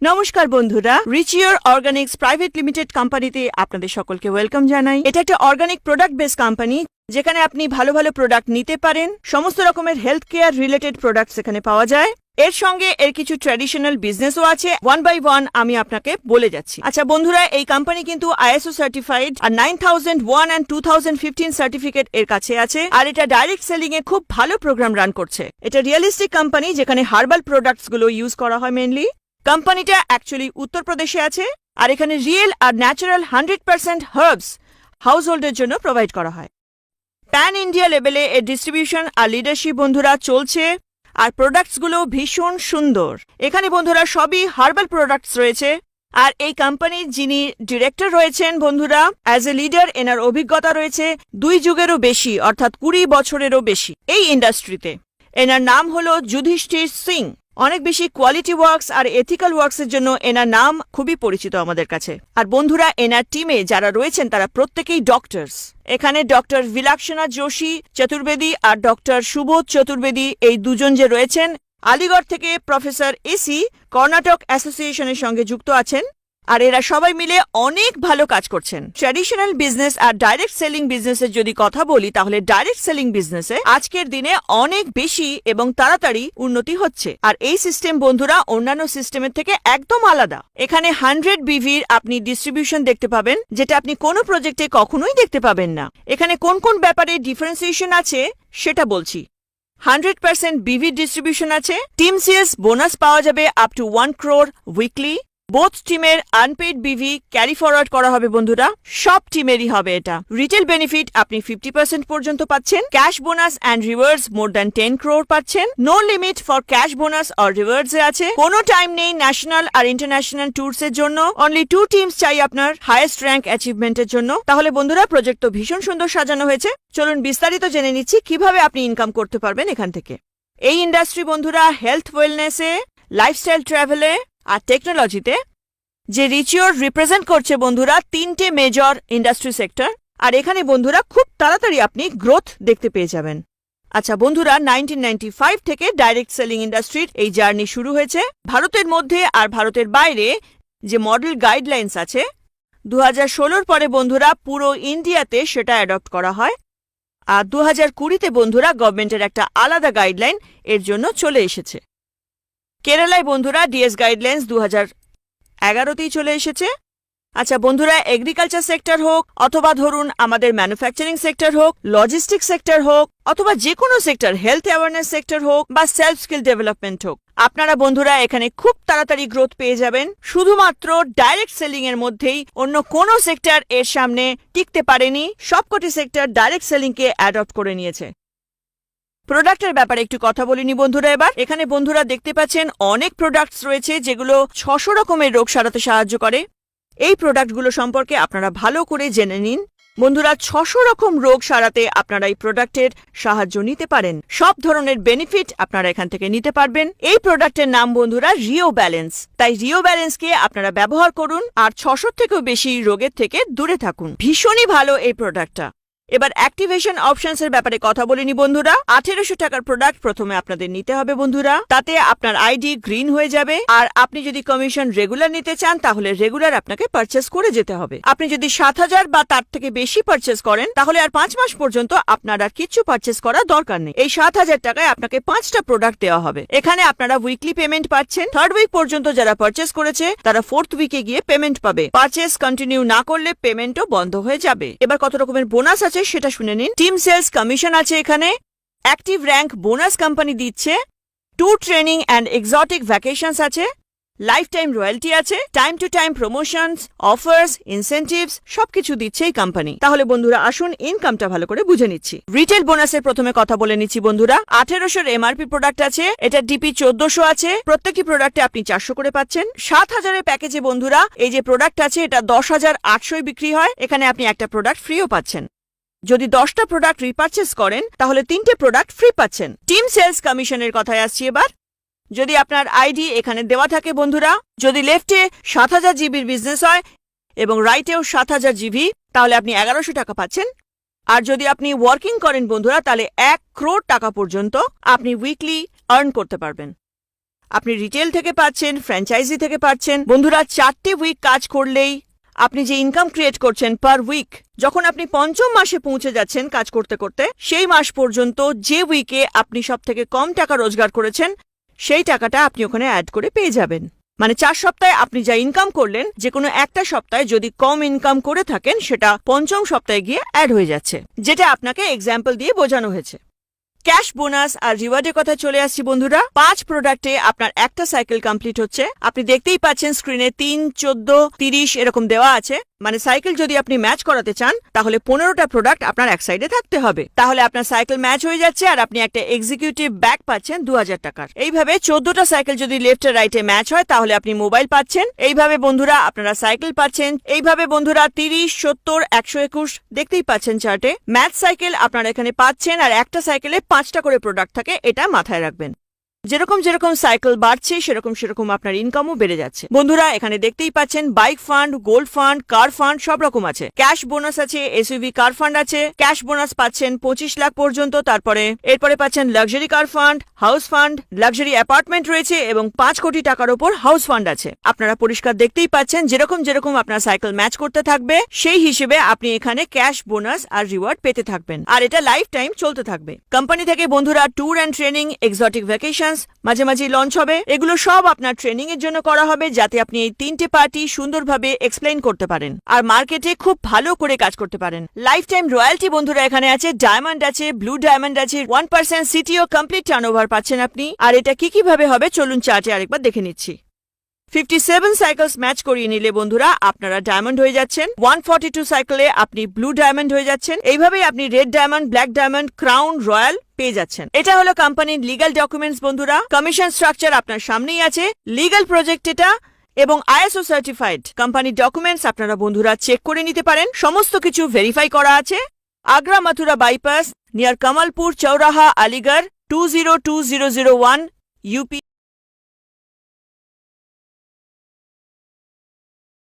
নমস্কার বন্ধুরা, রিচিওর organics private limited কোম্পানিতে আপনাদের সকলকে ওয়েলকাম জানাই। এটা একটা অর্গানিক প্রোডাক্ট বেস কোম্পানি, যেখানে আপনি ভালো ভালো প্রোডাক্ট নিতে পারেন। সমস্ত রকমের হেলথ কেয়ার রিলেটেড প্রোডাক্টস এখানে পাওয়া যায়। এর সঙ্গে এর কিছু ট্র্যাডিশনাল বিজনেসও আছে। ওয়ান বাই ওয়ান আমি আপনাকে বলে যাচ্ছি। আচ্ছা বন্ধুরা, এই কোম্পানি কিন্তু ISO সার্টিফাইড, আর 9001 and 2015 সার্টিফিকেট এর কাছে আছে। আর এটা ডাইরেক্ট সেলিং এ খুব ভালো প্রোগ্রাম রান করছে। এটা রিয়েলিস্টিক কোম্পানি, যেখানে হার্বাল প্রোডাক্টস গুলো ইউজ করা হয় মেনলি। কোম্পানিটা অ্যাকচুয়ালি উত্তরপ্রদেশে আছে, আর এখানে রিয়েল আর ন্যাচারাল 100% হার্বস হাউস হোল্ডের জন্য প্রোভাইড করা হয়। প্যান ইন্ডিয়া লেভেলে এর ডিস্ট্রিবিউশন আর লিডারশিপ বন্ধুরা চলছে, আর প্রোডাক্টসগুলো ভীষণ সুন্দর। এখানে বন্ধুরা সবই হার্বাল প্রোডাক্টস রয়েছে। আর এই কোম্পানির যিনি ডিরেক্টর রয়েছেন বন্ধুরা, অ্যাজ এ লিডার এনার অভিজ্ঞতা রয়েছে 2 যুগেরও বেশি, অর্থাৎ 20 বছরেরও বেশি এই ইন্ডাস্ট্রিতে। এনার নাম হলো যুধিষ্ঠির সিং। অনেক বেশি কোয়ালিটি ওয়ার্কস আর এথিক্যাল ওয়ার্কসের জন্য এনার নাম খুবই পরিচিত আমাদের কাছে। আর বন্ধুরা, এনার টিমে যারা রয়েছেন তারা প্রত্যেকেই ডক্টরস। এখানে ডক্টর ভিলাক্ষণা যোশী চতুর্বেদী আর ডক্টর সুবোধ চতুর্বেদী, এই দুজন যে রয়েছেন, আলিগড় থেকে প্রফেসর এসি কর্ণাটক অ্যাসোসিয়েশনের সঙ্গে যুক্ত আছেন। আর এরা সবাই মিলে অনেক ভালো কাজ করছেন। ট্র্যাডিশনাল বিজনেস আর ডাইরেক্ট সেলিং বিজনেসের যদি কথা বলি, তাহলে ডাইরেক্ট সেলিং বিজনেসে আজকের দিনে অনেক বেশি এবং তাড়াতাড়ি উন্নতি হচ্ছে। আর এই সিস্টেম বন্ধুরা অন্যান্য সিস্টেমের থেকে একদম আলাদা। এখানে 100 বিভির আপনি ডিস্ট্রিবিউশন দেখতে পাবেন, যেটা আপনি কোনো প্রজেক্টে কখনোই দেখতে পাবেন না। এখানে কোন কোন ব্যাপারে ডিফারেন্সিয়েশন আছে সেটা বলছি। 100% বিভি ডিস্ট্রিবিউশন আছে। টিম সিএস বোনাস পাওয়া যাবে up to 1 crore weekly. Both টিমের আনপেইড বিভি ক্যারি ফরওয়ার্ড করা হবে বন্ধুরা, সব টিমেরই হবে এটা। রিটেল বেনিফিট আপনি 50% পর্যন্ত পাচ্ছেন। Cash bonus and rewards more than 10 crore পাচ্ছেন। No limit for cash bonus or rewards এ আছে। কোনো টাইম নেই ন্যাশনাল আর ইন্টারন্যাশনাল ট্যুরস এর জন্য। অনলি 2 টিমস চাই আপনার হাইয়েস্ট র্যাঙ্ক অ্যাচিভমেন্টের জন্য। তাহলে বন্ধুরা, প্রজেক্ট তো ভীষণ সুন্দর সাজানো হয়েছে। চলুন বিস্তারিত জেনে নিচ্ছি কিভাবে আপনি ইনকাম করতে পারবেন এখান থেকে। এই ইন্ডাস্ট্রি বন্ধুরা হেলথ ওয়েলনেসে, লাইফস্টাইল ট্রাভেলে আর টেকনোলজিতে যে রিচিওর রিপ্রেজেন্ট করছে বন্ধুরা 3টে মেজর ইন্ডাস্ট্রি সেক্টর। আর এখানে বন্ধুরা খুব তাড়াতাড়ি আপনি গ্রোথ দেখতে পেয়ে যাবেন। আচ্ছা বন্ধুরা, 1995 থেকে ডাইরেক্ট সেলিং ইন্ডাস্ট্রির এই জার্নি শুরু হয়েছে। ভারতের মধ্যে আর ভারতের বাইরে যে মডেল গাইডলাইন্স আছে, 2016 পরে বন্ধুরা পুরো ইন্ডিয়াতে সেটা অ্যাডপ্ট করা হয়। আর 2020তে বন্ধুরা গভর্নমেন্টের একটা আলাদা গাইডলাইন এর জন্য চলে এসেছে। কেরালায় বন্ধুরা ডিএস গাইডলাইন্স 2011তেই চলে এসেছে। আচ্ছা বন্ধুরা, এগ্রিকালচার সেক্টর হোক, অথবা ধরুন আমাদের ম্যানুফ্যাকচারিং সেক্টর হোক, লজিস্টিক সেক্টর হোক, অথবা যে কোনো সেক্টর, হেলথ অ্যাওয়ারনেস সেক্টর হোক বা সেলফ স্কিল ডেভেলপমেন্ট হোক, আপনারা বন্ধুরা এখানে খুব তাড়াতাড়ি গ্রোথ পেয়ে যাবেন। শুধুমাত্র ডাইরেক্ট সেলিং এর মধ্যেই, অন্য কোনো সেক্টর এর সামনে টিকতে পারেনি। সবকটি সেক্টর ডাইরেক্ট সেলিং কে অ্যাডপ্ট করে নিয়েছে। প্রোডাক্টের ব্যাপারে একটু কথা বলিনি বন্ধুরা এবার। এখানে বন্ধুরা দেখতে পাচ্ছেন অনেক প্রোডাক্টস রয়েছে, যেগুলো 600 রকমের রোগ সারাতে সাহায্য করে। এই প্রোডাক্টগুলো সম্পর্কে আপনারা ভালো করে জেনে নিন বন্ধুরা। 600 রকম রোগ সারাতে আপনারা এই প্রোডাক্টের সাহায্য নিতে পারেন। সব ধরনের বেনিফিট আপনারা এখান থেকে নিতে পারবেন। এই প্রোডাক্টের নাম বন্ধুরা রিও ব্যালেন্স। তাই রিও ব্যালেন্সকে আপনারা ব্যবহার করুন, আর 600 থেকেও বেশি রোগের থেকে দূরে থাকুন। ভীষণই ভালো এই প্রোডাক্টটা। এবার অ্যাক্টিভেশন অপশনস এর ব্যাপারে কথা বলিনি বন্ধুরা। 1800 টাকার প্রোডাক্ট প্রথমে আপনাদের নিতে হবে বন্ধুরা। তাতে আপনার আইডি গ্রিন হয়ে যাবে। আর আপনি যদি কমিশন রেগুলার নিতে চান, তাহলে রেগুলার আপনাকে পারচেস করে যেতে হবে। আপনি যদি 7000 বা তার থেকে বেশি পারচেস করেন, তাহলে আর 5 মাস পর্যন্ত আপনার আর কিছু পারচেস করার দরকার নেই। এই 7000 টাকায় আপনাকে 5টা প্রোডাক্ট দেওয়া হবে। এখানে আপনারা উইকলি পেমেন্ট পাচ্ছেন। 3rd উইক পর্যন্ত যারা পারচেস করেছে, তারা 4th উইকে গিয়ে পেমেন্ট পাবে। পারচেস কন্টিনিউ না করলে পেমেন্টও বন্ধ হয়ে যাবে। এবার কত রকমের বোনাস আছে সেটা শুনে নিন। টিম সেলস কমিশন আছে এখানে। অ্যাক্টিভ র্যাঙ্ক বোনাস কোম্পানি দিচ্ছে। 2 ট্রেনিং অ্যান্ড এক্সোটিক ভ্যাকেশনস আছে। লাইফ টাইম রয়্যালটি আছে। Time to time promotions, offers, incentives সবকিছু দিচ্ছে এই কোম্পানি। তাহলে বন্ধুরা আসুন ইনকামটা ভালো করে বুঝে নিচ্ছি। রিটেল বোনাসের প্রথমে কথা বলে নিচ্ছি বন্ধুরা। 1800 এমআরপি প্রোডাক্ট আছে। এটা ডিপি 1400 আছে। প্রত্যেকটি প্রোডাক্টে আপনি 400 করে পাচ্ছেন। 7000 এর প্যাকেজে বন্ধুরা এই যে প্রোডাক্ট আছে, এটা 10,800 বিক্রি হয়। এখানে আপনি একটা প্রোডাক্ট ফ্রিও পাচ্ছেন। যদি 10টা প্রোডাক্ট রিপারচেস করেন, তাহলে 3টে প্রোডাক্ট ফ্রি পাচ্ছেন। টিম সেলস কমিশনের কথায় আসছি এবার। যদি আপনার আইডি এখানে দেওয়া থাকে বন্ধুরা, যদি লেফটে 7000 জিবির বিজনেস হয় এবং রাইটেও 7000 জিবি, তাহলে আপনি 1100 টাকা পাচ্ছেন। আর যদি আপনি ওয়ার্কিং করেন বন্ধুরা, তাহলে 1 crore টাকা পর্যন্ত আপনি উইকলি আর্ন করতে পারবেন। আপনি রিটেল থেকে পাচ্ছেন, ফ্র্যাঞ্চাইজি থেকে পাচ্ছেন। বন্ধুরা 4টে উইক কাজ করলেই আপনি যে ইনকাম ক্রিয়েট করছেন পার উইক, যখন আপনি পঞ্চম মাসে পৌঁছে যাচ্ছেন কাজ করতে করতে, সেই মাস পর্যন্ত যে উইকে আপনি সব থেকে কম টাকা রোজগার করেছেন সেই টাকাটা আপনি ওখানে অ্যাড করে পেয়ে যাবেন। মানে 4 সপ্তাহে আপনি যা ইনকাম করলেন, যে কোনো একটা সপ্তাহে যদি কম ইনকাম করে থাকেন সেটা পঞ্চম সপ্তাহে গিয়ে অ্যাড হয়ে যাচ্ছে, যেটা আপনাকে এক্সাম্পল দিয়ে বোঝানো হয়েছে। ক্যাশ বোনাস আর রিওয়ার্ডের কথা চলে আসছি বন্ধুরা। 5 প্রোডাক্টে আপনার একটা সাইকেল কমপ্লিট হচ্ছে। আপনি দেখতেই পাচ্ছেন স্ক্রিনে 3, 14, 30 এরকম দেওয়া আছে। মানে সাইকেল যদি আপনি ম্যাচ করাতে চান তাহলে 15টা প্রোডাক্ট আপনার এক সাইডে থাকতে হবে, তাহলে আপনার সাইকেল ম্যাচ হয়ে যাচ্ছে আর আপনি একটা এক্সিকিউটিভ ব্যাগ পাচ্ছেন 2000 টাকার। এইভাবে 14টা সাইকেল যদি লেফটে রাইটে ম্যাচ হয় তাহলে আপনি মোবাইল পাচ্ছেন। এইভাবে বন্ধুরা আপনারা সাইকেল পাচ্ছেন। এইভাবে বন্ধুরা 30, 70, 121 দেখতেই পাচ্ছেন চার্টে ম্যাচ সাইকেল আপনারা এখানে পাচ্ছেন। আর একটা সাইকেলে 5টা করে প্রোডাক্ট থাকে, এটা মাথায় রাখবেন। যেরকম যেরকম সাইকেল বাড়ছে সেরকম আপনার ইনকামও বেড়ে যাচ্ছে। বন্ধুরা এখানে দেখতেই পাচ্ছেন বাইক ফান্ড, গোল্ড ফান্ড, কার ফান্ড সব রকম আছে। ক্যাশ বোনাস আছে, এসইউভি কার ফান্ড আছে। ক্যাশ বোনাস পাচ্ছেন 25 লাখ পর্যন্ত। এরপরে পাচ্ছেন luxury car fund, house fund, luxury apartment রয়েছে এবং 5 কোটি টাকার ওপর হাউস ফান্ড আছে। আপনারা পরিষ্কার দেখতেই পাচ্ছেন যেরকম আপনার সাইকেল ম্যাচ করতে থাকবে সেই হিসেবে আপনি এখানে ক্যাশ বোনাস আর রিওয়ার্ড পেতে থাকবেন, আর এটা লাইফ টাইম চলতে থাকবে। কোম্পানি থেকে বন্ধুরা tour and training, exotic vacation মাঝে মাঝে লঞ্চ হবে। এগুলো সব আপনার ট্রেনিং এর জন্য করা হবে, যাতে আপনি এই 3টে পার্টি সুন্দরভাবে এক্সপ্লেইন করতে পারেন আর মার্কেটে খুব ভালো করে কাজ করতে পারেন। লাইফ টাইম রয়্যালটি বন্ধুরা এখানে আছে, ডায়মন্ড আছে, ব্লু ডায়মন্ড আছে, 1% সিটিও কমপ্লিট টার্নওভার পাচ্ছেন আপনি। আর এটা কিভাবে হবে চলুন চার্টে আরেকবার দেখে নিচ্ছি। 57 সাইকেলস ম্যাচ করিয়ে নিলে বন্ধুরা আপনারা ডায়মন্ড হয়ে যাচ্ছেন। 142 সাইকেলে আপনি ব্লু ডায়মন্ড হয়ে যাচ্ছেন। এইভাবেই আপনি red diamond, black diamond, crown, royal পেয়ে যাচ্ছেন। এটা হলো কোম্পানির লিগ্যাল ডকুমেন্টস বন্ধুরা। কমিশন স্ট্রাকচার আপনার সামনেই আছে, লিগ্যাল প্রজেক্ট এটা এবং ISO সার্টিফাইড কোম্পানির ডকুমেন্টস আপনারা বন্ধুরা চেক করে নিতে পারেন। সমস্ত কিছু ভেরিফাই করা আছে। Agra Mathura bypass near Kamalpur Chauraha, Aligarh 202001 UP